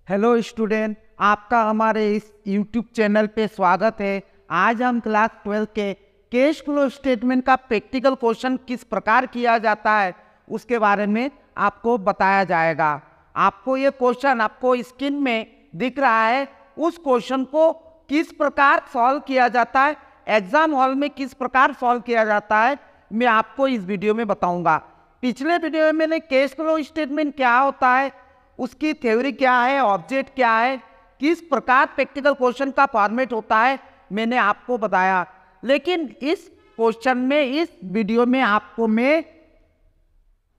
Hello student, आपका हमारे इस यूट्यूब चैनल पे स्वागत है। आज हम क्लास 12 के कैश फ्लो स्टेटमेंट का प्रैक्टिकल क्वेश्चन किस प्रकार किया जाता है उसके बारे में आपको बताया जाएगा। आपको ये क्वेश्चन आपको स्क्रीन में दिख रहा है, उस क्वेश्चन को किस प्रकार सॉल्व किया जाता है, एग्जाम हॉल में किस प्रकार सॉल्व किया जाता है, मैं आपको इस वीडियो में बताऊंगा। पिछले वीडियो में मैंने कैश फ्लो स्टेटमेंट क्या होता है, उसकी थ्योरी क्या है, ऑब्जेक्ट क्या है, किस प्रकार प्रैक्टिकल क्वेश्चन का फॉर्मेट होता है, मैंने आपको बताया। लेकिन इस क्वेश्चन में, इस वीडियो में आपको मैं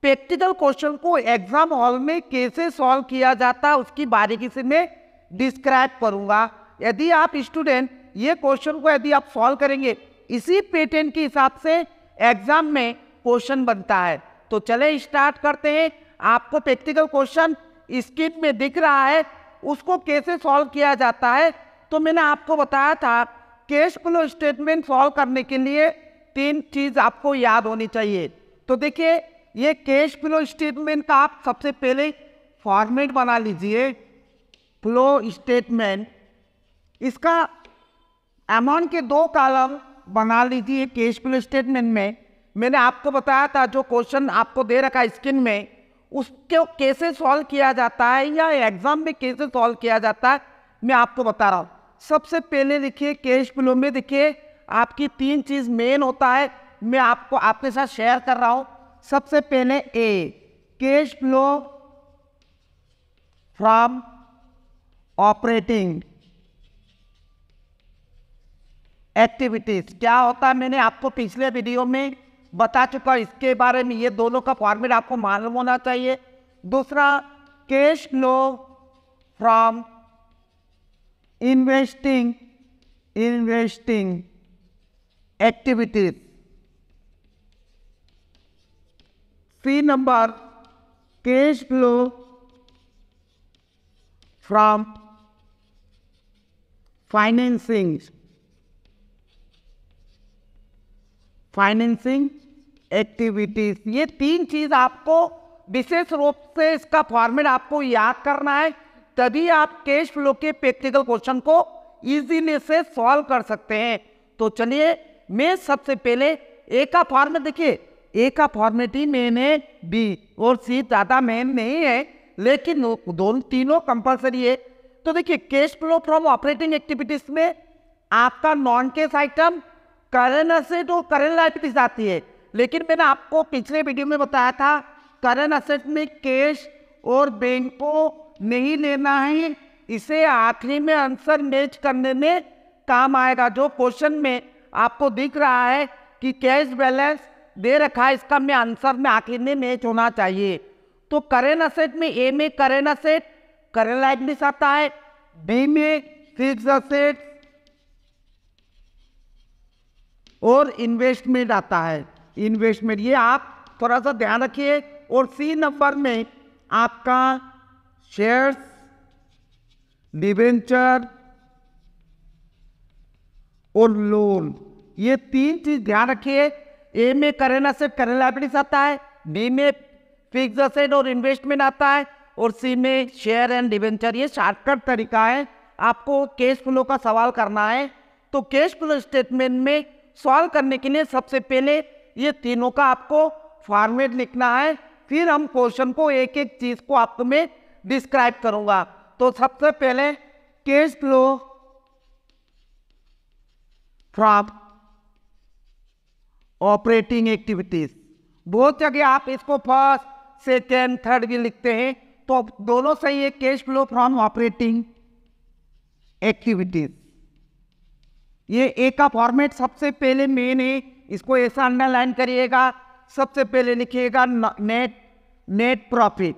प्रैक्टिकल क्वेश्चन को एग्जाम हॉल में कैसे सॉल्व किया जाता है उसकी बारीकी से मैं डिस्क्राइब करूंगा। यदि आप स्टूडेंट ये क्वेश्चन को यदि आप सॉल्व करेंगे, इसी पैटर्न के हिसाब से एग्जाम में क्वेश्चन बनता है। तो चले स्टार्ट करते हैं। आपको प्रैक्टिकल क्वेश्चन स्क्रीन में दिख रहा है, उसको कैसे सॉल्व किया जाता है। तो मैंने आपको बताया था कैश फ्लो स्टेटमेंट सॉल्व करने के लिए 3 चीज आपको याद होनी चाहिए। तो देखिए, ये कैश फ्लो स्टेटमेंट का आप सबसे पहले फॉर्मेट बना लीजिए, फ्लो स्टेटमेंट। इसका अमाउंट के 2 कॉलम बना लीजिए कैश फ्लो स्टेटमेंट में। मैंने आपको बताया था जो क्वेश्चन आपको दे रखा है स्क्रीन में, उसको कैसे सॉल्व किया जाता है या एग्जाम में कैसे सॉल्व किया जाता है मैं आपको बता रहा हूँ। सबसे पहले देखिए, कैश फ्लो में देखिए आपकी 3 चीज मेन होता है, मैं आपको आपके साथ शेयर कर रहा हूँ। सबसे पहले A, cash flow from operating activities. क्या होता है मैंने आपको पिछले वीडियो में बता चुका, इसके बारे में ये दोनों का फॉर्मेट आपको मालूम होना चाहिए। दूसरा, cash flow from investing activities. C number, cash flow from financing activities. ये 3 चीज आपको विशेष रूप से इसका फॉर्मेट आपको याद करना है, तभी आप कैश फ्लो के प्रैक्टिकल क्वेश्चन को इजीली से सॉल्व कर सकते हैं। तो चलिए, मैं सबसे पहले ए का फॉर्मेट देखिए, ए का फॉर्मेट ही मेन है, बी और सी ज्यादा मेन नहीं है, लेकिन दोनों तीनों कंपलसरी है। तो देखिए, cash flow from operating activities में आपका non cash item current asset और करंट लायबिलिटीज आती है। लेकिन मैंने आपको पिछले वीडियो में बताया था करंट असेट में कैश और बैंक को नहीं लेना है, इसे आखिरी में आंसर मैच करने में काम आएगा। जो क्वेश्चन में आपको दिख रहा है कि कैश बैलेंस दे रखा है, इसका में आंसर में आखिर में मैच होना चाहिए। तो करंट असेट में ए में करंट असेट करंट लायबिलिटीज आता है, बी में फिक्स असेट और इन्वेस्टमेंट आता है, इन्वेस्टमेंट, ये आप थोड़ा सा ध्यान रखिए। और सी नंबर में आपका शेयर्स, डिबेंचर और लोन, ये 3 चीज ध्यान रखिए। ए में करंट असेट करंट लायबिलिटीज आता है, बी में फिक्स असेट और इन्वेस्टमेंट आता है, और सी में शेयर एंड डिबेंचर। ये शॉर्टकट तरीका है आपको कैश फ्लो का सवाल करना है। तो कैश फ्लो स्टेटमेंट में सॉल्व करने के लिए सबसे पहले ये तीनों का आपको फॉर्मेट लिखना है, फिर हम क्वेश्चन को एक एक चीज को आपको मैं डिस्क्राइब करूंगा। तो सबसे पहले cash flow from operating activities. बहुत जगह आप इसको फर्स्ट, सेकेंड, थर्ड भी लिखते हैं, तो दोनों सही है। Cash flow from operating activities, ये ए का फॉर्मेट सबसे पहले मेन है, इसको ऐसा अंडरलाइन करिएगा। सबसे पहले लिखिएगा नेट प्रॉफिट।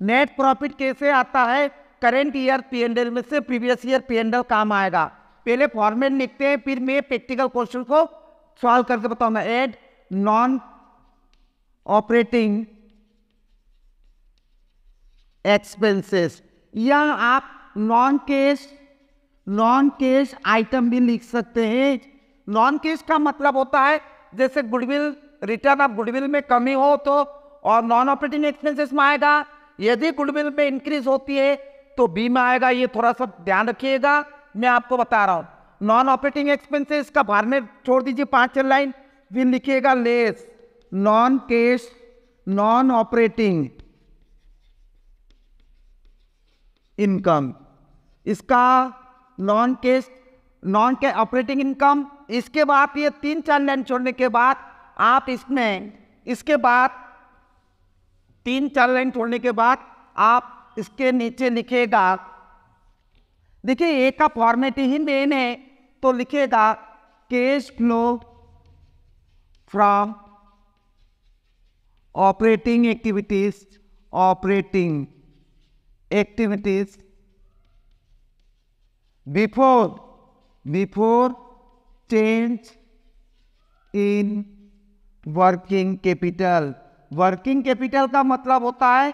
नेट प्रॉफिट कैसे आता है, करेंट ईयर P&L में से प्रीवियस ईयर P&L काम आएगा। पहले फॉर्मेट लिखते हैं, फिर मैं प्रैक्टिकल क्वेश्चन को सॉल्व करके बताऊंगा। एड नॉन ऑपरेटिंग एक्सपेंसेस, या आप नॉन कैश आइटम भी लिख सकते हैं। नॉन कैश का मतलब होता है जैसे गुडविल, रिटर्न ऑफ गुडविल में कमी हो तो और नॉन ऑपरेटिंग एक्सपेंसेस में आएगा। यदि गुडविल में इंक्रीज होती है तो बी में आएगा, ये थोड़ा सा ध्यान रखिएगा, मैं आपको बता रहा हूँ। नॉन ऑपरेटिंग एक्सपेंसेस का फॉर्मेट छोड़ दीजिए 5 लाइन, फिर लिखिएगा less non cash non operating income. इसका non cash non cash operating income. इसके बाद ये 3-4 लाइन छोड़ने के बाद आप इसमें, इसके बाद 3-4 लाइन छोड़ने के बाद आप इसके नीचे लिखेगा, देखिए ए का फॉर्मेट ही मेन है, तो लिखेगा cash flow from operating activities, operating activities before change in working capital. Working capital का मतलब होता है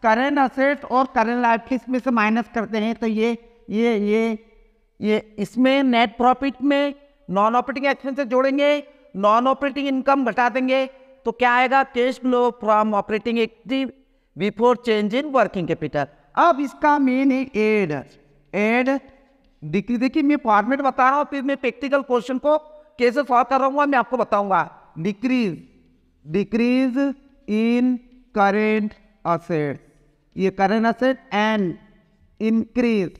करेंट असेट और करेंट लायबिलिटीज में से माइनस करते हैं, तो ये इसमें नेट प्रॉफिट में नॉन ऑपरेटिंग एक्सपेंसेस जोड़ेंगे, नॉन ऑपरेटिंग इनकम घटा देंगे, तो क्या आएगा cash flow from operating active before change in working capital. अब इसका मेन है एड डिक्रीज। देखिए मैं फॉर्मेट बता रहा हूँ, फिर मैं प्रैक्टिकल क्वेश्चन को कैसे सॉल्व कर रहा हूँ मैं आपको बताऊंगा। डिक्रीज इन करेंट असेट, ये current asset, and increase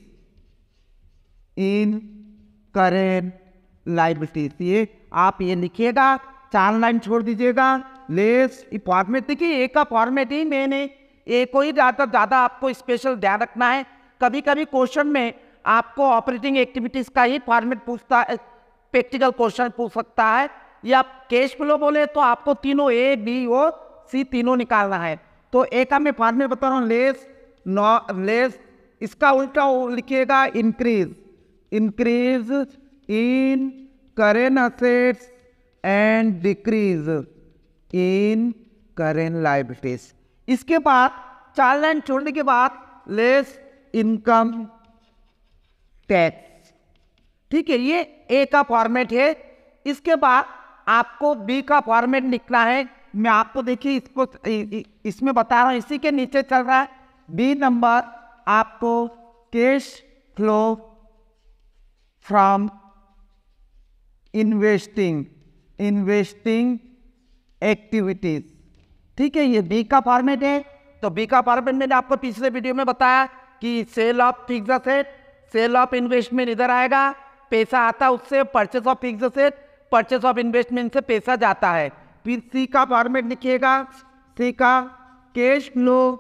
in current liabilities. ये आप ये लिखिएगा, 4 लाइन छोड़ दीजिएगा। लेस फॉर्मेट, देखिए ए का फॉर्मेट ही मेन है, ए को ही ज़्यादा आपको स्पेशल ध्यान रखना है। कभी कभी क्वेश्चन में आपको ऑपरेटिंग एक्टिविटीज का ही फॉर्मेट पूछता है, प्रैक्टिकल क्वेश्चन पूछ सकता है, या कैश फ्लो बोले तो आपको तीनों ए बी और सी तीनों निकालना है। तो ए का मैं फॉर्मेट बता रहा हूँ, लेस इसका उल्टा लिखिएगा increase in current assets and decrease in current liabilities. इसके बाद 4 लाइन छोड़ने के बाद लेस इनकम टैक्स। ठीक है, ये ए का फॉर्मेट है। इसके बाद आपको बी का फॉर्मेट लिखना है। मैं आपको देखिए इसको इसमें बता रहा हूं, इसी के नीचे चल रहा है बी नंबर, आपको cash flow from investing activities. ठीक है, ये बी का फॉर्मेट है। तो बी का फॉर्मेट मैंने आपको पिछले वीडियो में बताया कि sale of fixed asset, sale of investment इधर आएगा, पैसा आता है उससे, purchase of fixed asset, purchase of investment से पैसा जाता है। फिर सी का फॉर्मेट लिखिएगा, सी का cash flow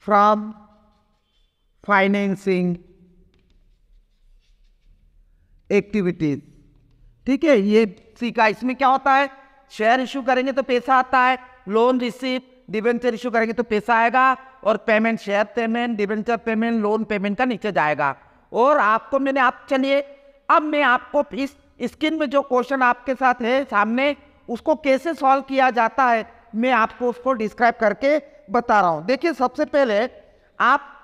from financing activities. ठीक है, ये सी का, इसमें क्या होता है, शेयर इशू करेंगे तो पैसा आता है, लोन रिसीव, डिबेंचर इशू करेंगे तो पैसा आएगा, और payment share payment, debenture payment, loan payment का नीचे जाएगा। और आपको मैंने चलिए अब मैं आपको इस स्क्रीन में जो क्वेश्चन आपके साथ है सामने, उसको कैसे सॉल्व किया जाता है मैं आपको उसको डिस्क्राइब करके बता रहा हूँ। देखिए सबसे पहले आप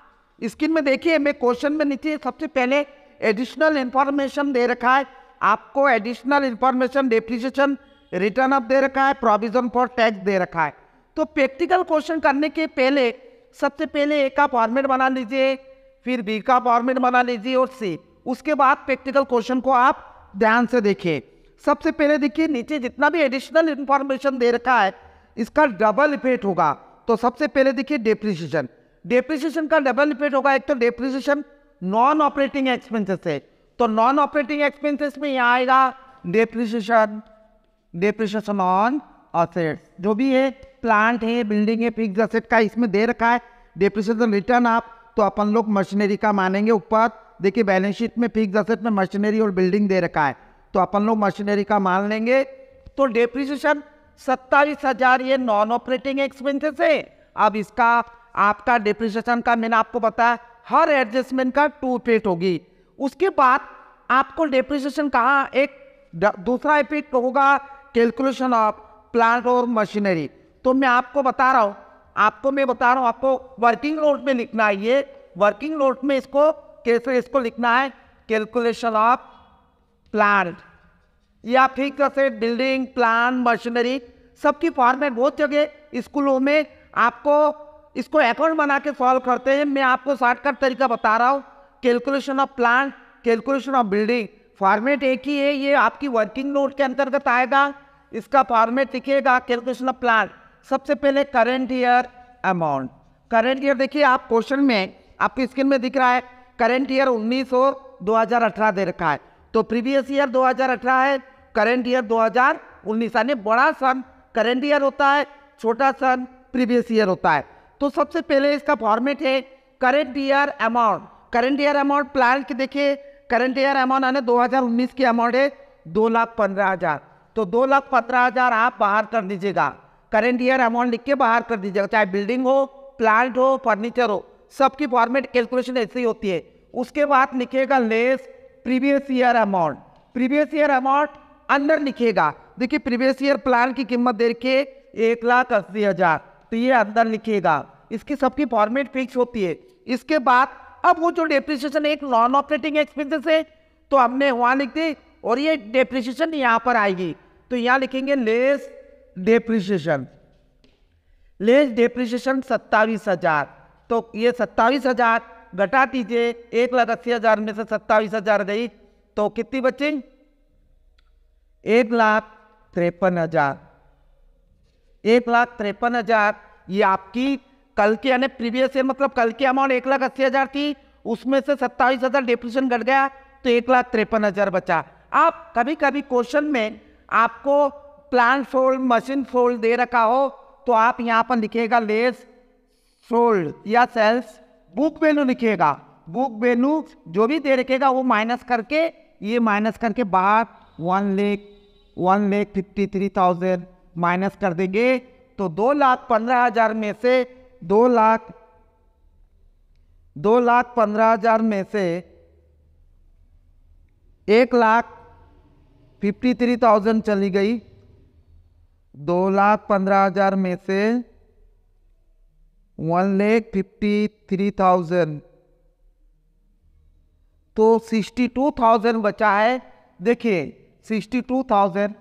स्क्रीन में देखिए, मैं क्वेश्चन में नीचे सबसे पहले एडिशनल इंफॉर्मेशन दे रखा है आपको, additional information, depreciation, return of दे रखा है, प्रोविजन फॉर टैक्स दे रखा है। तो प्रैक्टिकल क्वेश्चन करने के पहले सबसे पहले ए का फॉर्मेट बना लीजिए, फिर बी का फॉर्मेट बना लीजिए और सी, उसके बाद प्रैक्टिकल क्वेश्चन को आप ध्यान से देखिए। सबसे पहले देखिए नीचे जितना भी एडिशनल इंफॉर्मेशन दे रखा है इसका डबल इफेक्ट होगा। तो सबसे पहले देखिए डेप्रिसिएशन, डेप्रिसिएशन का डबल इफेक्ट होगा। एक तो डेप्रिसिएशन नॉन ऑपरेटिंग एक्सपेंसेस है, तो नॉन ऑपरेटिंग एक्सपेंसेस में यहाँ आएगा डेप्रिसिएशन ऑन असेट्स, जो भी है प्लांट है, बिल्डिंग है, फिक्स्ड असेट का इसमें दे रखा है डेप्रिसिएशन। रिटर्न आप तो अपन लोग मशीनरी का मानेंगे। ऊपर देखिए बैलेंस शीट में फिक्स्ड असेट में मशीनरी और बिल्डिंग दे रखा है, तो अपन लोग मशीनरी का मान लेंगे। तो डेप्रिसिएशन 27,000 ये नॉन ऑपरेटिंग एक्सपेंसेस है। अब इसका आपका डेप्रिसिएशन का मैंने आपको बताया हर एडजस्टमेंट का 2 इफेक्ट होगी। उसके बाद आपको डेप्रिसिएशन कहाँ, एक दूसरा इफेक्ट होगा कैलकुलेशन ऑफ प्लांट और मशीनरी। तो मैं आपको बता रहा हूँ, आपको वर्किंग नोट में लिखना है। ये वर्किंग नोट में इसको कैसे इसको लिखना है, कैलकुलेशन ऑफ प्लांट या fixed asset, building, plant, machinery, सबकी फॉर्मेट बहुत जगह स्कूलों में आपको इसको अकाउंट बना के सॉल्व करते हैं। मैं आपको शॉर्टकट तरीका बता रहा हूँ। Calculation of plant, calculation of building, format एक ही है, ये आपकी वर्किंग नोट के अंतर्गत आएगा। इसका फॉर्मेट लिखिएगा कैलकुलेशन ऑफ प्लांट। सबसे पहले current year amount. Current year देखिए आप क्वेश्चन में आपकी स्क्रीन में दिख रहा है करंट ईयर 19 और 2018 दे रखा है, तो प्रीवियस ईयर 2018 है, करंट ईयर 2019, यानी बड़ा सन करंट ईयर होता है, छोटा सन प्रीवियस ईयर होता है। तो सबसे पहले इसका फॉर्मेट है current year amount. Current year amount plan के देखिए, करंट ईयर अमाउंट आने 2019 की अमाउंट है 2,15,000, तो 2,15,000 आप बाहर कर दीजिएगा। करंट ईयर अमाउंट लिख के बाहर कर दीजिएगा, चाहे बिल्डिंग हो, प्लांट हो, फर्नीचर हो, सबकी फॉर्मेट कैलकुलेशन ऐसी ही होती है। उसके बाद लिखिएगा less previous year amount. Previous year amount अंदर लिखिएगा। देखिए प्रीवियस ईयर प्लान की कीमत दे के 1,80,000, तो ये अंदर लिखिएगा। इसकी सबकी फॉर्मेट फिक्स होती है। इसके बाद अब वो जो डेप्रिसिएशन एक नॉन ऑपरेटिंग एक्सपेंसेस है, तो हमने वहां लिख दी, और ये डेप्रिसिएशन यहाँ पर आएगी, तो यहाँ लिखेंगे लेस डेप्रिसिएशन। लेस डेप्रिसिएशन 27,000, तो ये 27,000 घटा दीजिए, 1,80,000 में से 27,000 गई, तो कितनी बची? 1,53,000। 1,53,000 ये आपकी कल की, यानी प्रीवियस ईयर मतलब कल की अमाउंट 1,80,000 थी, उसमें से 27,000 डेप्रिसिएशन घट गया, तो 1,53,000 बचा। आप कभी कभी क्वेश्चन में आपको प्लांट सोल्ड, मशीन सोल्ड दे रखा हो, तो आप यहाँ पर लिखिएगा लेस सोल्ड या सेल्स बुक वैल्यू लिखिएगा। बुक वैल्यू जो भी दे रखेगा वो माइनस करके, ये माइनस करके बाहर 1,53,000 माइनस कर देंगे, तो 2,15,000 में से 2,15,000 में से 1,53,000 चली गई, 2,15,000 में से 1,53,000, तो 62,000 बचा है। देखिए 62,000,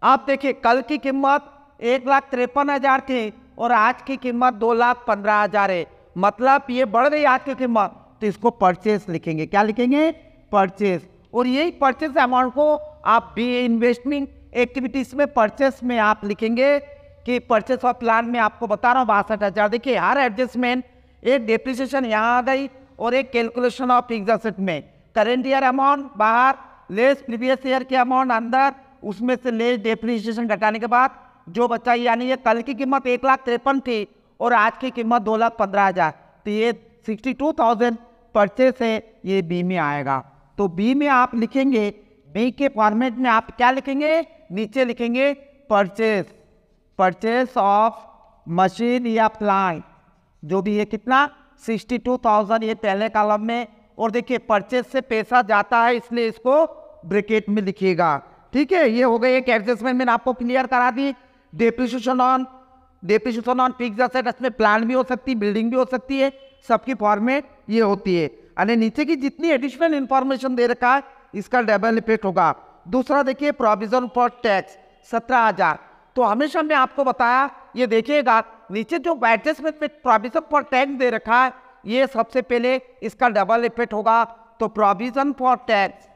आप देखिए कल की कीमत 1,53,000 थी और आज की कीमत 2,15,000 है, मतलब ये बढ़ गई आज की कीमत, तो इसको परचेस लिखेंगे। क्या लिखेंगे? परचेस। और यही परचेस अमाउंट को आप भी इन्वेस्टमेंट एक्टिविटीज में परचेस में आप लिखेंगे कि परचेस ऑफ प्लान में आपको बता रहा हूँ 62,000। देखिए हर एडजस्टमेंट, एक डेप्रिसिएशन यहाँ आ गई और एक कैलकुलेशन ऑफ फिक्स्ड एसेट में करेंट ईयर अमाउंट बाहर, लेस प्रीवियस ईयर के अमाउंट अंदर, उसमें से लेस डेप्रिसिएशन घटाने के बाद जो बचा, यानी ये कल की कीमत 1,53,000 थी और आज की कीमत 2,15,000, तो ये 62,000 परचेस है, ये बी में आएगा। तो बी में आप लिखेंगे, बी के फॉर्मेट में आप क्या लिखेंगे? नीचे लिखेंगे परचेस, परचेस ऑफ मशीन या प्लांट, जो भी है कितना 62,000 ये पहले कॉलम में। और देखिए परचेस से पैसा जाता है इसलिए इसको ब्रैकेट में लिखिएगा। ठीक है, ये हो गई एक एडजस्टमेंट मैंने आपको क्लियर करा दी। डेप्रिसिएशन ऑन फिक्स्ड एसेट, इसमें प्लान भी हो सकती है, बिल्डिंग भी हो सकती है, सबकी फॉर्मेट ये होती है। अरे नीचे की जितनी एडिशनल इंफॉर्मेशन दे रखा है इसका डबल इफेक्ट होगा। दूसरा देखिए प्रोविजन फॉर टैक्स 17,000, तो हमेशा मैं आपको बताया, ये देखिएगा नीचे जो एडजस्टमेंट में प्रोविजन फॉर टैक्स दे रखा है, ये सबसे पहले इसका डबल इफेक्ट होगा। तो प्रोविजन फॉर टैक्स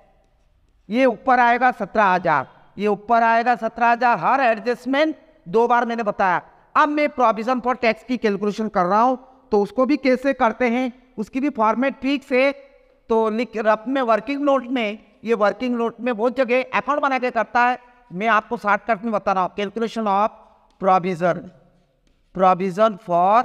ये ऊपर आएगा 17,000, ये ऊपर आएगा 17,000। हर एडजस्टमेंट 2 बार मैंने बताया। अब मैं प्रोविजन फॉर टैक्स की कैलकुलेशन कर रहा हूं, तो उसको भी कैसे करते हैं उसकी भी फॉर्मेट फिक्स है। तो लिख रफ में वर्किंग नोट में, ये वर्किंग नोट में बहुत जगह अकाउंट बना के करता है, मैं आपको शॉर्टकट में बता रहा हूँ। Calculation of provision for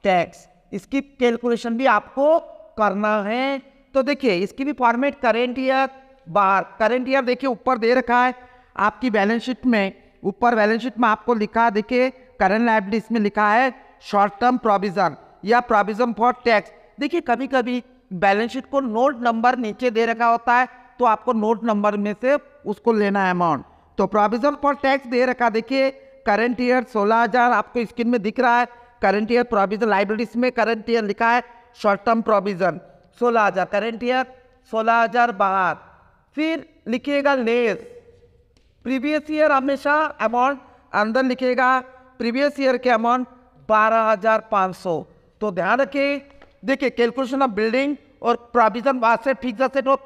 tax, इसकी कैलकुलेशन भी आपको करना है। तो देखिए इसकी भी फॉर्मेट करेंट ईयर बाहर, करेंट ईयर देखिए ऊपर दे रखा है आपकी बैलेंस शीट में, ऊपर बैलेंस शीट में आपको लिखा, देखिए करंट लायबिलिटीज में लिखा है शॉर्ट टर्म प्रोविजन या प्रोविजन फॉर टैक्स। देखिए कभी कभी बैलेंस शीट को नोट नंबर नीचे दे रखा होता है, तो आपको नोट नंबर में से उसको लेना है अमाउंट। तो प्रोविजन फॉर टैक्स दे रखा, देखिए करंट ईयर 16,000 आपको स्क्रीन में दिख रहा है। करंट ईयर प्रोविजन लायबिलिटीज में करंट ईयर लिखा है short term provision 16,000, current year 16,000 बाहर। फिर लिखिएगा लेस प्रीवियस ईयर, हमेशा अमाउंट अंदर लिखिएगा। प्रीवियस ईयर के अमाउंट 12,500। तो ध्यान रखिए, देखिए कैलकुलेशन ऑफ बिल्डिंग और प्रोविजन एसेट फिक्स्ड एसेट और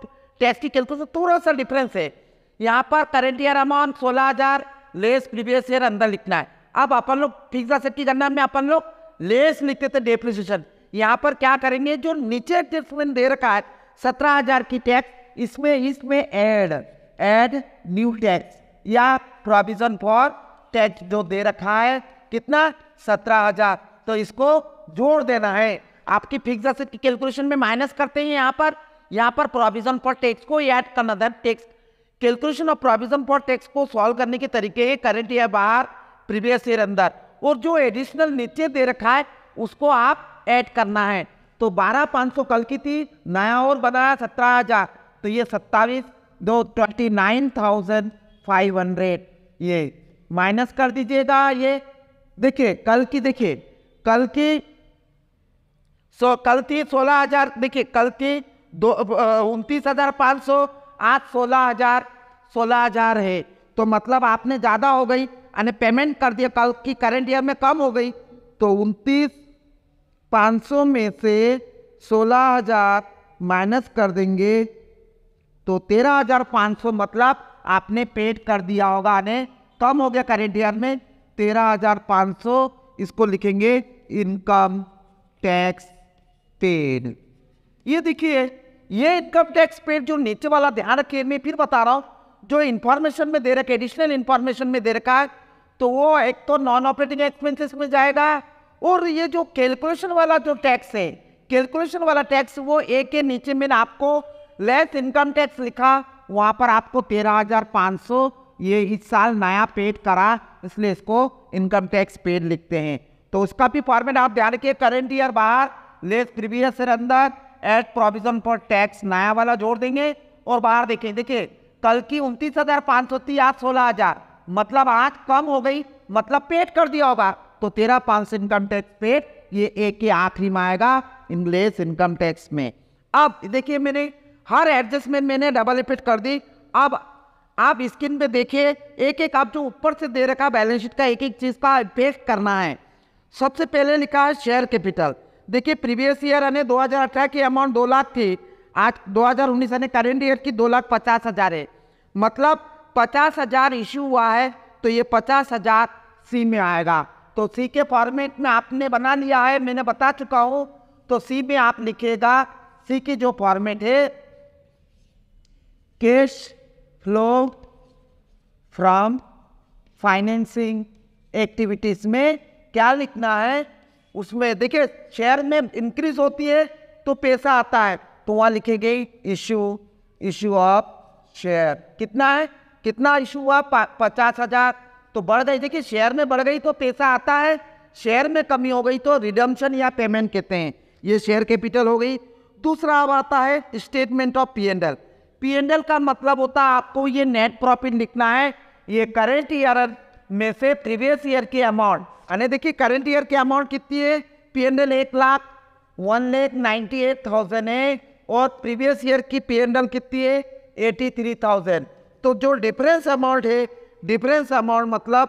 टैक्स की कैलकुलेशन थोड़ा सा डिफरेंस है। यहाँ पर current year amount 16,000 less previous year अंदर लिखना है। अब अपन लोग फिक्स्ड एसेट की गणना में अपन लोग लेस लिखते थे डेप्रिसिएशन। यहाँ पर क्या करेंगे, जो नीचे डिफरेंस दे रखा है 17,000 की टैक्स, इसमें ऐड न्यू टैक्स या प्रोविजन फॉर टैक्स जो दे रखा है कितना 17,000, तो इसको जोड़ देना है। आपकी फिक्स्ड एसेट की कैलकुलेशन में माइनस करते हैं, यहाँ पर प्रोविजन फॉर टैक्स को ऐड करना था। Tax calculation of provision for tax को सॉल्व करने के तरीके हैं करेंट ईयर बाहर, प्रीवियस ईयर अंदर, और जो एडिशनल नीचे दे रखा है उसको आप ऐड करना है। तो 12,500 कल की थी, नया और बनाया 17,000, तो ये 29,500 ये माइनस कर दीजिएगा। ये देखिए कल की कल थी 16,000, देखिए कल थी 29,500, आज 16,000 है। तो मतलब आपने ज़्यादा हो गई, यानी पेमेंट कर दिया, कल की करेंट ईयर में कम हो गई। तो 29,500 में से 16,000 माइनस कर देंगे तो 13,500, मतलब आपने पेड कर दिया होगा, यानी कम हो गया करेंट ईयर में 13,500। इसको लिखेंगे इनकम टैक्स पेड। ये देखिए, ये इनकम टैक्स पेड जो नीचे वाला, ध्यान रखिए, मैं फिर बता रहा हूँ, जो इन्फॉर्मेशन में दे रखा है, एडिशनल इन्फॉर्मेशन में दे रखा है, तो वो एक तो नॉन ऑपरेटिंग एक्सपेंसेस में जाएगा, और ये जो कैलकुलेशन वाला जो टैक्स है, कैलकुलेशन वाला टैक्स, वो एक के नीचे मैंने आपको लेस इनकम टैक्स लिखा, वहाँ पर आपको 13,500 ये इस साल नया पेड करा, इसलिए इसको इनकम टैक्स पेड लिखते हैं। तो उसका भी फॉर्मेट आप ध्यान रखिए, करेंट ईयर बाहर, लेस प्रीवियस ईयर अंदर, एड प्रोविजन फॉर टैक्स नया वाला जोड़ देंगे, और बाहर देखिए कल की 29,500 थी, आज 16,000, मतलब आज कम हो गई, मतलब पेड कर दिया होगा, तो 13,500 इनकम टैक्स पेड, ये एक के आखिरी में आएगा लेस इनकम टैक्स में। अब देखिए, मैंने हर एडजस्टमेंट मैंने डबल इफेक्ट कर दी। अब आप स्क्रीन पे देखिए, एक आप जो ऊपर से दे रखा बैलेंस शीट का एक चीज का इफेक्ट करना है। सबसे पहले लिखा है शेयर कैपिटल। देखिए प्रीवियस ईयर यानी 2018 की अमाउंट 2 लाख थी, आज 2019 यानी करेंट ईयर की 2,50,000 है, मतलब 50,000 इश्यू हुआ है, तो ये 50,000 सी में आएगा। तो सी के फॉर्मेट में आपने बना लिया है, मैंने बता चुका हूँ। तो सी में आप लिखिएगा, सी की जो फॉर्मेट है, cash flow from financing activities में क्या लिखना है, उसमें देखिए शेयर में इंक्रीज होती है तो पैसा आता है, तो वहाँ लिखेंगे इश्यू ऑफ शेयर। कितना है, कितना इशू हुआ, 50,000, तो बढ़ गई। देखिए शेयर में बढ़ गई तो पैसा आता है, शेयर में कमी हो गई तो रिडम्पशन या पेमेंट कहते हैं। ये शेयर कैपिटल हो गई। दूसरा अब आता है स्टेटमेंट ऑफ P&L। P&L का मतलब होता है आपको ये नेट प्रॉफिट लिखना है, ये करेंट ईयर में से प्रीवियस ईयर की अमाउंट, यानी देखिए करेंट ईयर की अमाउंट कितनी है, P&L 1,98,000 है, और प्रीवियस ईयर की P&L कितनी है 83,000। तो जो डिफरेंस अमाउंट है, डिफरेंस अमाउंट मतलब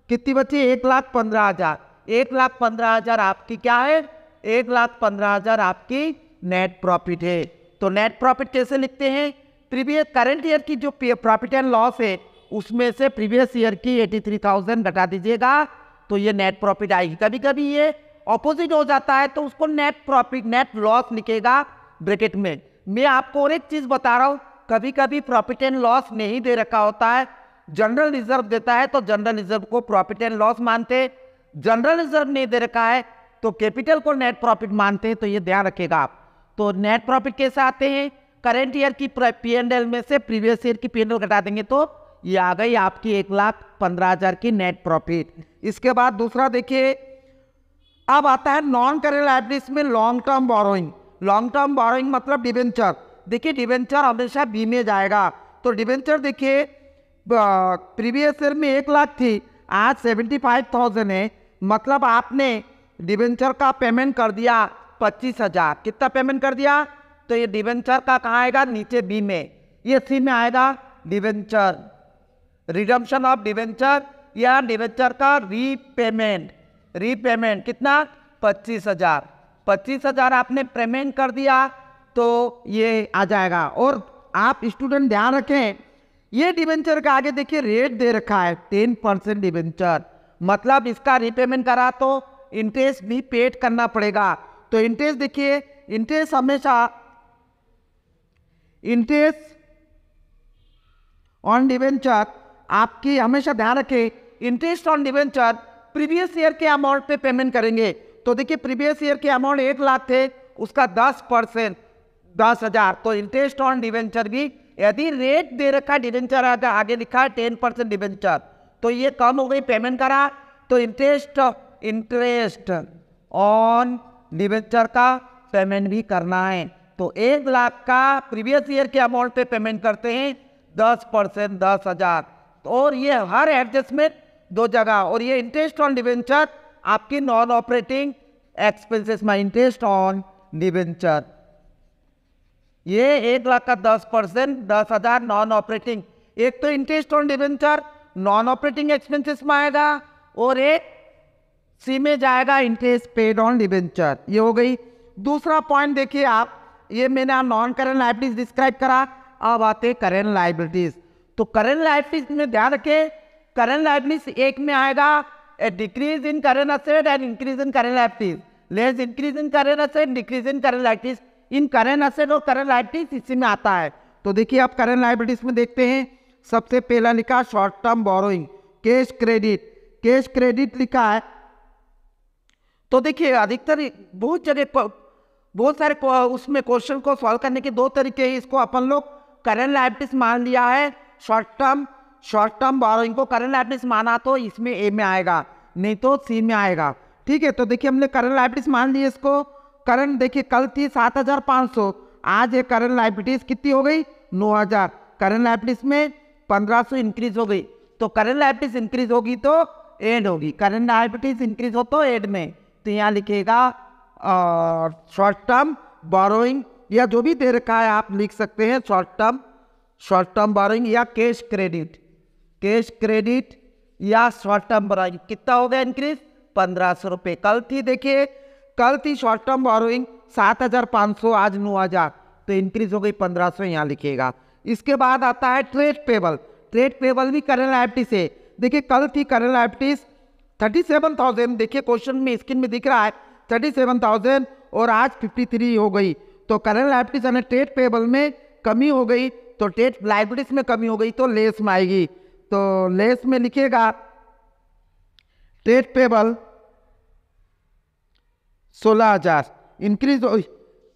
कितनी बची, 1,15,000। 1,15,000 आपकी क्या है, 1,15,000 आपकी नेट प्रॉफिट है। तो नेट प्रॉफिट कैसे लिखते हैं, प्रीवियस करेंट ईयर की जो प्रॉफिट एंड लॉस है उसमें से प्रीवियस ईयर की 83,000 घटा दीजिएगा, तो ये नेट प्रॉफिट आएगी। कभी कभी ये ऑपोजिट हो जाता है तो उसको नेट प्रॉफिट नेट लॉस लिखेगा ब्रैकेट में। मैं आपको और एक चीज बता रहा हूँ, कभी कभी प्रॉफिट एंड लॉस नहीं दे रखा होता है, जनरल रिजर्व देता है तो जनरल रिजर्व को प्रॉफिट एंड लॉस मानते, जनरल रिजर्व नहीं दे रखा है तो कैपिटल को नेट प्रॉफिट मानते हैं, तो ये ध्यान रखेगा आप। तो नेट प्रॉफिट कैसे आते हैं, करेंट ईयर की P&L में से प्रीवियस ईयर की P&L घटा देंगे तो ये आ गई आपकी 1,15,000 की नेट प्रॉफिट। इसके बाद दूसरा देखिए, अब आता है नॉन करेंट लायबिलिटीज में long term borrowing. Long term borrowing मतलब डिबेंचर। देखिए डिबेंचर हमेशा बी में जाएगा, तो डिबेंचर देखिए प्रीवियस ईयर में 1 लाख थी, आज 75,000 है, मतलब आपने डिबेंचर का पेमेंट कर दिया 25,000। कितना पेमेंट कर दिया, तो ये डिबेंचर का कहाँ आएगा, नीचे बी में, ये सी में आएगा डिबेंचर, रिडम्पशन ऑफ डिबेंचर या डिबेंचर का रीपेमेंट। रीपेमेंट कितना 25,000। 25,000 आपने पेमेंट कर दिया तो ये आ जाएगा। और आप स्टूडेंट ध्यान रखें, ये डिबेंचर का आगे देखिए रेट दे रखा है 10% डिबेंचर, मतलब इसका रीपेमेंट करा तो इंटरेस्ट भी पेड करना पड़ेगा। तो इंटरेस्ट देखिए, इंटरेस्ट हमेशा इंटरेस्ट ऑन डिबेंचर आपकी हमेशा ध्यान रखें, interest on debenture previous year के अमाउंट पे पेमेंट करेंगे। तो देखिए प्रीवियस ईयर के अमाउंट 1 लाख थे, उसका 10% 10,000। तो इंटरेस्ट ऑन डिबेंचर भी यदि रेट दे रखा है डिबेंचर आगे लिखा है 10% डिबेंचर, तो ये कम हो गई पेमेंट करा तो इंटरेस्ट ऑन डिबेंचर का पेमेंट भी करना है। तो 1 लाख का प्रीवियस ईयर के अमाउंट पे पेमेंट करते हैं 10% 10,000। और ये हर एडजस्टमेंट 2 जगह। और ये इंटरेस्ट ऑन डिबेंचर आपकी नॉन ऑपरेटिंग एक्सपेंसेस में इंटरेस्ट ऑन डिबेंचर, ये 1 लाख का 10% 10,000 नॉन ऑपरेटिंग। एक तो interest on debenture non operating expenses में आएगा और एक सी में जाएगा इंटरेस्ट पेड ऑन डिबेंचर। ये हो गई। दूसरा पॉइंट देखिए आप, ये मैंने नॉन करेंट लायबिलिटीज डिस्क्राइब करा, अब आते करेंट लायबिलिटीज। तो करेंट लायबिलिटीज में ध्यान रखें, करेंट लायबिलिटीज एक में आएगा a decrease in current asset and increase in current liabilities, less increase in current asset decrease in current liabilities. इन करेंट असेट और करेंट लायबिलिटीज इसी में आता है। तो देखिए आप करेंट लायबिलिटीज में देखते हैं, सबसे पहला लिखा short term borrowing, cash credit, cash credit लिखा है। तो देखिए अधिकतर बहुत जगह बहुत सारे उसमें क्वेश्चन को सॉल्व करने के 2 तरीके हैं। इसको अपन लोग करेंट लायबिलिटीज मान लिया है, शॉर्ट टर्म बोरोइंग को करेंट लायबिलिटीज माना तो इसमें ए में आएगा, नहीं तो सी में आएगा। ठीक है, तो देखिए हमने करंट लायबिलिटीज मान ली इसको। करंट देखिए कल थी 7,500, आज ये करंट लायबिलिटीज कितनी हो गई 9,000। करंट लायबिलिटीज में 1,500 इंक्रीज हो गई। तो करंट लायबिलिटीज इंक्रीज होगी तो एड होगी, करंट लायबिलिटीज इंक्रीज हो तो एड में। तो यहाँ लिखेगा शॉर्ट टर्म बोरोइंग, या जो भी दे रखा है आप लिख सकते हैं शॉर्ट टर्म बोरोइंग या कैश क्रेडिट या शॉर्ट टर्म बोरोइंग। कितना हो गया इंक्रीज 1,500 रुपये। कल थी देखिए, कल थी शॉर्ट टर्म बोरोइंग 7,500, आज 9,000, तो इंक्रीज हो गई 1,500, यहाँ लिखिएगा। इसके बाद आता है ट्रेड पेबल। ट्रेड पेबल भी करंट लायबिलिटी से, देखिए कल थी करंट लायबिलिटीज 37,000, देखिए क्वेश्चन में स्क्रीन में दिख रहा है 37,000 और आज 53 हो गई। तो करंट लायबिलिटीज यानी ट्रेड पेबल में कमी हो गई, तो ट्रेड लायबिलिटीज में कमी हो गई तो लेस में आएगी। तो लेस में लिखिएगा ट्रेड पेबल 16,000 इंक्रीज हो।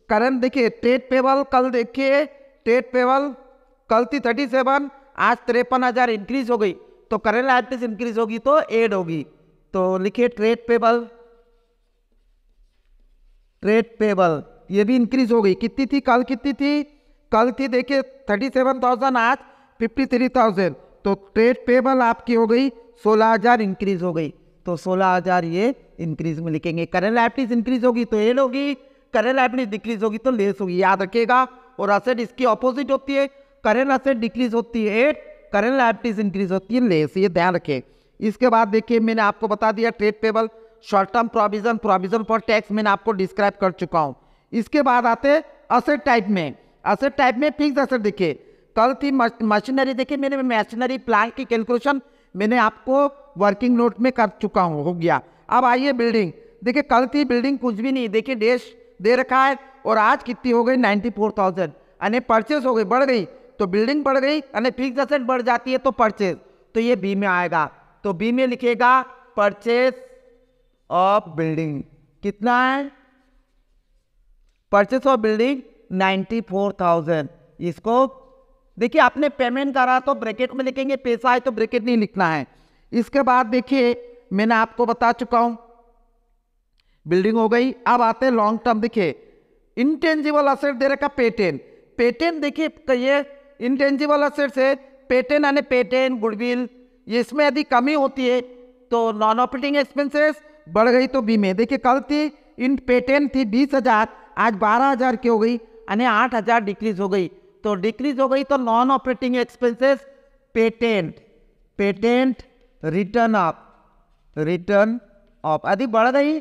करंट देखिए ट्रेड पेबल कल देखिए, ट्रेड पेबल कल थी 37, आज 53,000 इंक्रीज हो गई। तो करंट लायबिलिटीज इंक्रीज होगी तो एड होगी। तो लिखिए ट्रेड पेबल ये भी इंक्रीज हो गई। कितनी थी कल, कितनी थी कल थी देखिए 37,000, आज 53,000। तो ट्रेड पेबल आपकी हो गई 16,000 इंक्रीज हो गई। तो 16,000 ये इंक्रीज में लिखेंगे। करंट लायबिलिटीज इंक्रीज होगी तो एड होगी, करंट लायबिलिटीज डिक्रीज होगी तो लेस होगी, याद रखिएगा। और असेट इसकी ऑपोजिट होती है, करंट असेट डिक्रीज होती है एड, करंट लायबिलिटीज इंक्रीज होती है लेस, ये ध्यान रखें। इसके बाद देखिए मैंने आपको बता दिया trade payable, short term provision for tax मैंने आपको डिस्क्राइब कर चुका हूँ। इसके बाद आते हैं असेट टाइप में। असेट टाइप में फिक्स असेट देखिए, कल थी मशीनरी, देखिए मैंने मशीनरी प्लांट की कैलकुलेशन मैंने आपको वर्किंग नोट में कर चुका हूँ, हो गया। अब आइए बिल्डिंग, देखिए कल थी बिल्डिंग कुछ भी नहीं, देखिए डैश दे रखा है और आज कितनी हो गई 94,000, यानी परचेज हो गई, बढ़ गई। तो बिल्डिंग बढ़ गई यानी फिक्स असेट बढ़ जाती है तो परचेज, तो ये बी में आएगा। तो बी में लिखेगा परचेज ऑफ बिल्डिंग, कितना है परचेज ऑफ बिल्डिंग 94,000। इसको देखिए आपने पेमेंट करा तो ब्रैकेट में लिखेंगे, पैसा है तो ब्रैकेट नहीं लिखना है। इसके बाद देखिए मैंने आपको बता चुका हूं बिल्डिंग हो गई। अब आते हैं लॉन्ग टर्म, देखिए इंटेंजिबल असेट दे रखा पेटेंट। पेटेंट देखिए ये इंटेंजिबल असेट से पेटेंट यानी पेटेंट गुडविल, ये इसमें यदि कमी होती है तो नॉन ऑपरेटिंग एक्सपेंसेस बढ़ गई तो बी में। देखिए कल थी इन पेटेंट थी 20,000, आज 12,000 की हो गई यानी 8,000 डिक्रीज हो गई। तो डिक्रीज हो गई तो non operating expenses patent return of. यदि बढ़ गई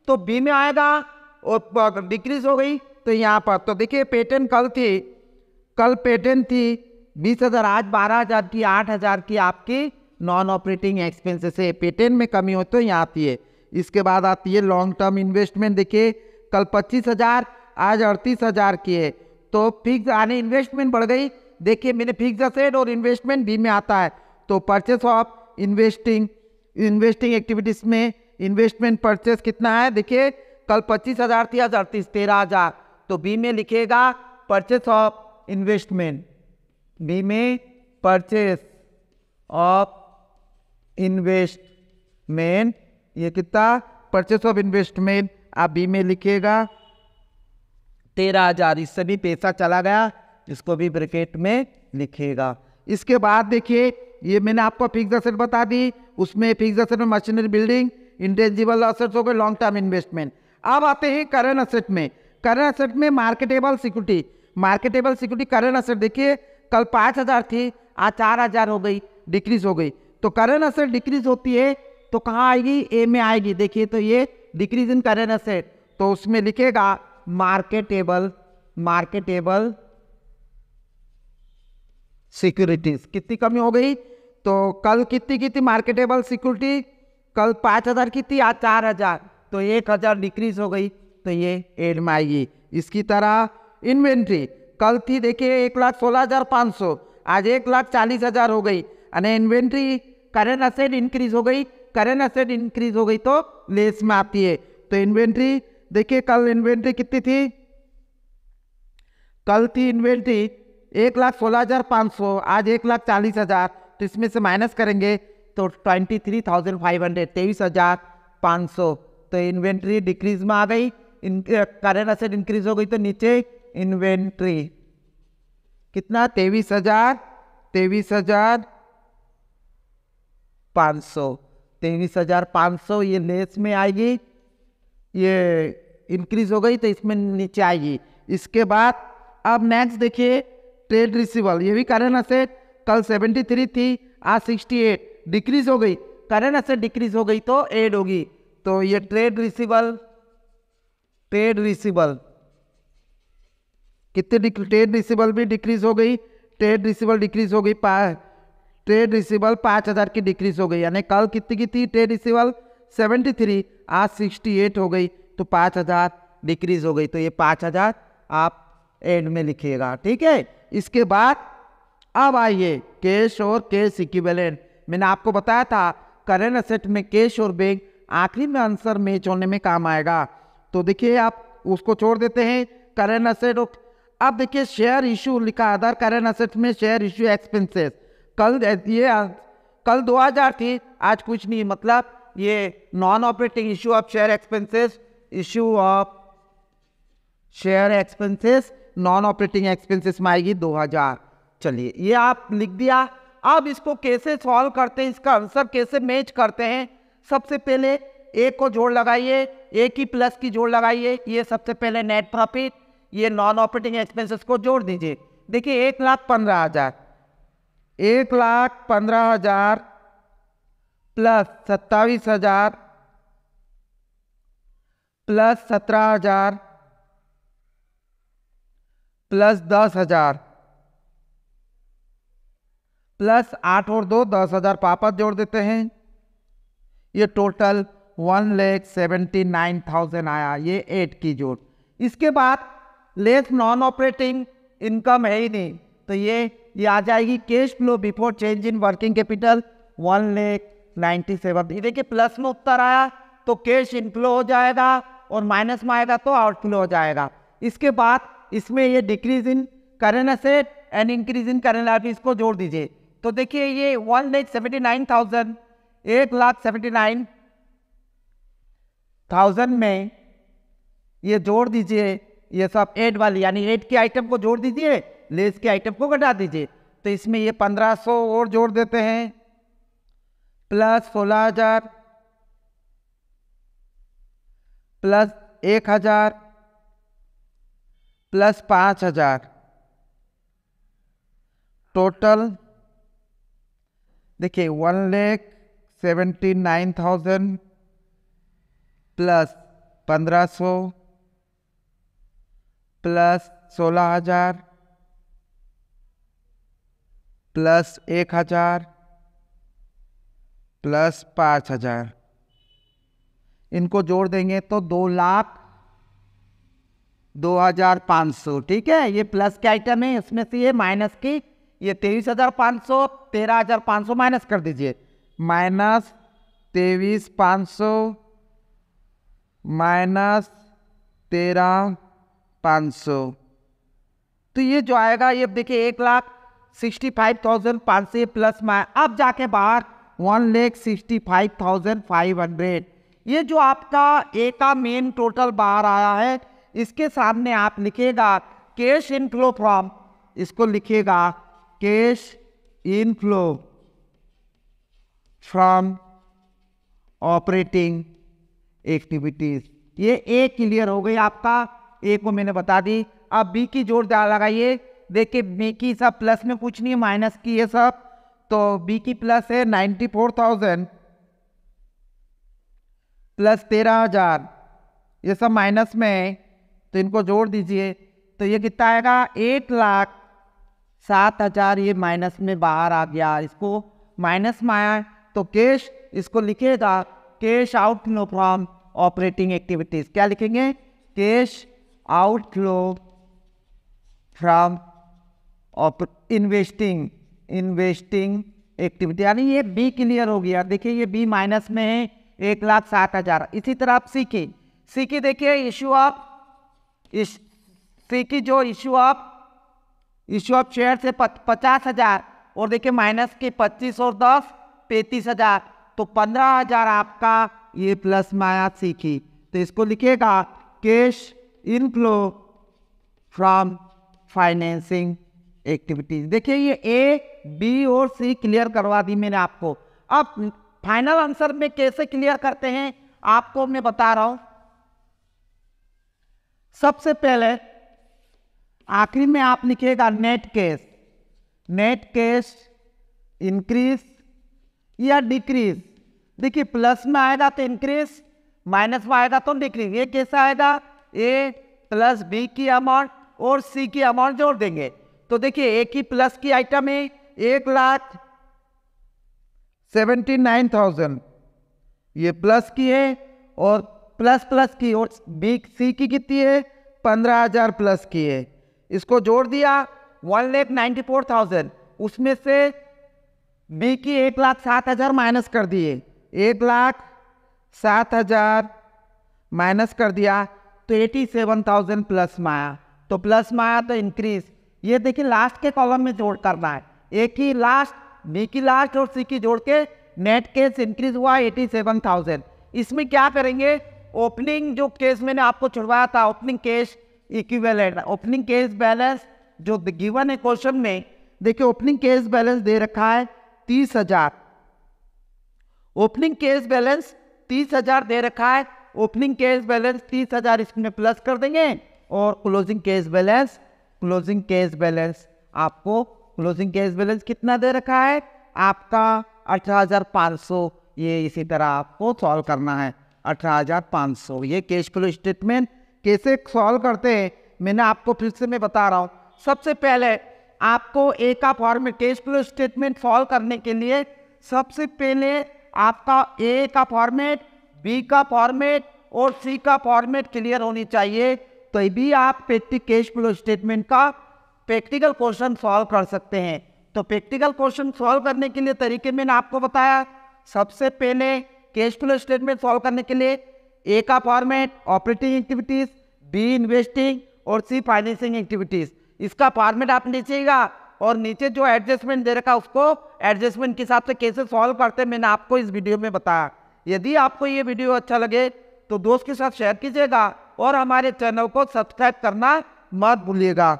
तो बी में आएगा और डिक्रीज हो गई तो यहाँ पर। तो देखिए पेटेंट कल पेटेंट थी 20,000, आज 12,000 की, 8,000 की आपकी नॉन ऑपरेटिंग एक्सपेंसेस है। पेटेंट में कमी हो तो यहाँ आती है। इसके बाद आती है लॉन्ग टर्म इन्वेस्टमेंट। देखिए कल 25,000, आज 38,000 की है। तो फिक्स आने इन्वेस्टमेंट बढ़ गई। देखिए मैंने फिक्स असेट और इन्वेस्टमेंट बी में आता है। तो परचेस ऑफ इन्वेस्टिंग एक्टिविटीज में इन्वेस्टमेंट परचेस कितना है, देखिए कल 25,000 थी, आज 13,000। तो बी में लिखेगा परचेस ऑफ इन्वेस्टमेंट, बी में परचेस ऑफ इन्वेस्टमेंट, ये कितना परचेस ऑफ इन्वेस्टमेंट आप बी में लिखिएगा 13,000। इससे भी पैसा चला गया, इसको भी ब्रैकेट में लिखिएगा। इसके बाद देखिए ये मैंने आपको फिक्स असेट बता दी, उसमें फिक्स असेट में मशीनरी, बिल्डिंग, इंटेंजिबल असेट्स हो गए, लॉन्ग टर्म इन्वेस्टमेंट। अब आते हैं करंट असेट में। करंट असेट में मार्केटेबल सिक्योरिटी करंट असेट देखिए कल 5,000 थी, आज 4,000 हो गई, डिक्रीज हो गई। तो करंट असेट डिक्रीज होती है तो कहाँ आएगी, ए में आएगी। देखिए तो ये डिक्रीज इन करंट असेट, तो उसमें लिखेगा मार्केटेबल सिक्योरिटीज। कितनी कमी हो गई, तो कल कितनी की थी मार्केटेबल सिक्योरिटी, कल 5,000 की थी, आज 4,000, तो 1,000 डिक्रीज हो गई, तो ये एड में आएगी। इसकी तरह इन्वेंट्री कल थी देखिए 1,16,500, आज 1,40,000 हो गई। यानी इन्वेंट्री करंट असेट इंक्रीज हो गई, करंट असेट इंक्रीज हो गई तो लेस में आती है। तो इन्वेंट्री देखिए कल इन्वेंट्री कितनी थी, कल थी इन्वेंट्री 1,16,500, आज 1,40,000, तो इसमें से माइनस करेंगे तो 23,500, 23,500। तो इन्वेंट्री डिक्रीज में आ गई, करंट असेट इंक्रीज हो गई, तो नीचे इन्वेंट्री कितना 23,500, ये लेस में आएगी, ये इंक्रीज हो गई तो इसमें नीचे आएगी। इसके बाद अब नेक्स्ट देखिए ट्रेड रिसीवल, ये भी करंट असेट कल 73 थी, आज 68, डिक्रीज हो गई, करंट असेट डिक्रीज हो गई तो ऐड होगी। तो ये ट्रेड रिसीवल कितने, ट्रेड रिसीवल भी डिक्रीज हो गई, ट्रेड रिसीवल डिक्रीज हो गई, ट्रेड रिसीवल 5,000 की डिक्रीज हो गई। यानी कल कितनी की थी ट्रेड रिसीवल 73, आज 68 हो गई, तो 5,000 डिक्रीज हो गई। तो ये 5,000 आप एंड में लिखिएगा, ठीक है। इसके बाद अब आइए कैश और कैश इक्विवेलेंट। मैंने आपको बताया था करंट असेट में कैश और बैंक आखिरी में आंसर मैच होने में काम आएगा। तो देखिए आप उसको छोड़ देते हैं करंट असेट। अब देखिए शेयर इशू लिखा, अदर करंट असेट में शेयर इशू एक्सपेंसेस कल 2,000 थी, आज कुछ नहीं, मतलब ये non operating issue of share expenses, issue of share expenses non operating expenses में आएगी 2,000। चलिए ये आप लिख दिया। अब इसको कैसे सॉल्व करते हैं, इसका आंसर कैसे मैच करते हैं। सबसे पहले ए को जोड़ लगाइए, ए की प्लस की जोड़ लगाइए, ये सबसे पहले नेट प्रॉफिट, ये नॉन ऑपरेटिंग एक्सपेंसेस को जोड़ दीजिए। देखिए 1,15,000 प्लस 27,000 प्लस 17,000 प्लस 10,000 प्लस 8 और 2 10,000 वापस जोड़ देते हैं, ये टोटल 1,79,000 आया, ये 8 की जोड़। इसके बाद लेस नॉन ऑपरेटिंग इनकम है ही नहीं, तो ये आ जाएगी cash flow before change in working capital 1,97,000। देखिए प्लस में उत्तर आया तो कैश इनफ्लो हो जाएगा और माइनस में आएगा तो आउटफ्लो हो जाएगा। इसके बाद इसमें ये decrease in current asset and increase in current liabilities को जोड़ दीजिए। तो देखिए ये 1,79,000 1,79,000 में ये जोड़ दीजिए, ये सब एड वाली यानी एड के आइटम को जोड़ दीजिए, लेस के आइटम को घटा दीजिए। तो इसमें ये 1,500 और जोड़ देते हैं, प्लस 16,000 प्लस 1,000 प्लस 5,000, टोटल देखिए 1,79,000 प्लस 1500 प्लस 16,000 प्लस 1,000 प्लस 5,000, इनको जोड़ देंगे तो 2,02,500। ठीक है, ये प्लस के आइटम है, इसमें से ये माइनस की, ये 23,500, 13,500 माइनस कर दीजिए, माइनस 23,500 माइनस 13,500, तो ये जो आएगा ये देखिए 1,65,500 प्लस अब जाके बाहर 1,65,500। ये जो आपका ए का मेन टोटल बाहर आया है, इसके सामने आप लिखेगा कैश इनफ्लो फ्रॉम, इसको लिखेगा cash inflow from operating activities. ये ए क्लियर हो गई आपका, ए को मैंने बता दी। अब बी की जोड़ लगाइए, देखिए बी की सब प्लस में कुछ नहीं है, माइनस की है सब, तो बी की प्लस है 94,000 प्लस 13,000, ये सब माइनस में है, तो इनको जोड़ दीजिए तो ये कितना आएगा 1,07,000, ये माइनस में बाहर आ गया, इसको माइनस में आया तो कैश, इसको लिखेगा cash outflow from operating activities. क्या लिखेंगे? Cash outflow from investing activity, यानी ये बी क्लियर हो गया। देखिए ये बी माइनस में है 1,07,000। इसी तरह आप सी की देखिए इशू ऑफ सी की जो इशू ऑफ शेयर से 50,000 और देखिए माइनस के 25 और 10 35,000, तो 15,000 आपका ये प्लस में आया सी की, तो इसको लिखेगा cash inflow from financing activities. देखिए ये ए बी और सी क्लियर करवा दी मैंने आपको। अब फाइनल आंसर में कैसे क्लियर करते हैं आपको मैं बता रहा हूं। सबसे पहले आखिरी में आप लिखिएगा नेट कैश इंक्रीज या डिक्रीज। देखिए प्लस में आएगा तो इंक्रीज, माइनस में आएगा तो डिक्रीज। ये कैसा आएगा? ए प्लस बी की अमाउंट और सी की अमाउंट जोड़ देंगे, तो देखिए ए की प्लस की आइटम है 1,79,000, ये प्लस की है, और प्लस की, और बी सी की कितनी है 15,000 प्लस की है, इसको जोड़ दिया 1,94,000, उसमें से बी की 1,07,000 माइनस कर दिए, 1,07,000 माइनस कर दिया तो 87,000 प्लस में आया, तो प्लस में आया तो इंक्रीज। ये देखिए लास्ट के कॉलम में जोड़ करना है, ए की लास्ट, बी की लास्ट और सी की जोड़ के नेट केस इंक्रीज हुआ 87,000। इसमें क्या करेंगे? ओपनिंग जो केस मैंने आपको छुड़वाया था, opening case equivalent, opening case balance जो गिवन है क्वेश्चन में, देखिए ओपनिंग केस बैलेंस दे रखा है 30,000, ओपनिंग केस बैलेंस 30,000 दे रखा है, ओपनिंग केस बैलेंस 30,000 इसमें प्लस कर देंगे, और क्लोजिंग केस बैलेंस आपको क्लोजिंग केस बैलेंस कितना दे रखा है आपका 18,500। ये इसी तरह आपको सॉल्व करना है 18,500। ये कैश फ्लो स्टेटमेंट कैसे सॉल्व करते हैं मैंने आपको फिर से मैं बता रहा हूँ। सबसे पहले आपको ए का format, cash flow statement solve करने के लिए सबसे पहले आपका ए का फॉर्मेट, बी का फॉर्मेट और सी का फॉर्मेट क्लियर होनी चाहिए, तभी आप कैश फ्लो स्टेटमेंट का प्रैक्टिकल क्वेश्चन सॉल्व कर सकते हैं। तो प्रैक्टिकल क्वेश्चन सॉल्व करने के लिए तरीके मैंने आपको बताया। सबसे पहले कैश फ्लो स्टेटमेंट सॉल्व करने के लिए ए का format operating activities, be investing और सी फाइनेंसिंग एक्टिविटीज, इसका फॉर्मेट आप लीजिएगा, और नीचे जो एडजस्टमेंट दे रखा उसको एडजस्टमेंट के हिसाब से कैसे सॉल्व करते हैं मैंने आपको इस वीडियो में बताया। यदि आपको ये वीडियो अच्छा लगे तो दोस्त के साथ शेयर कीजिएगा और हमारे चैनल को सब्सक्राइब करना मत भूलिएगा।